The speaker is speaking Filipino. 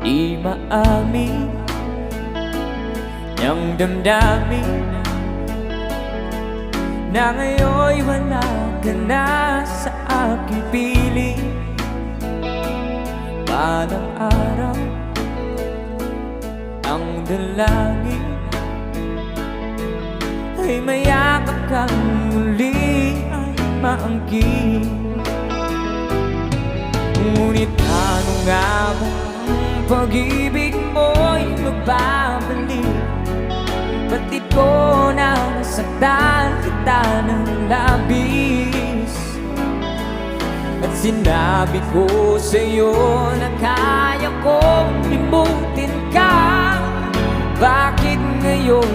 Di maamin niyang damdamin na ngayon'y wala ka na sa aking piling. Balang araw ang dalangin ay mayakap kang muli ay maangkin. Ngunit ano nga ba ang pag-ibig mo'y magbabalik? Ba't di ko na nasaktan kita ng labis? At sinabi ko sa'yo na kaya kong limutin ka. Bakit ngayon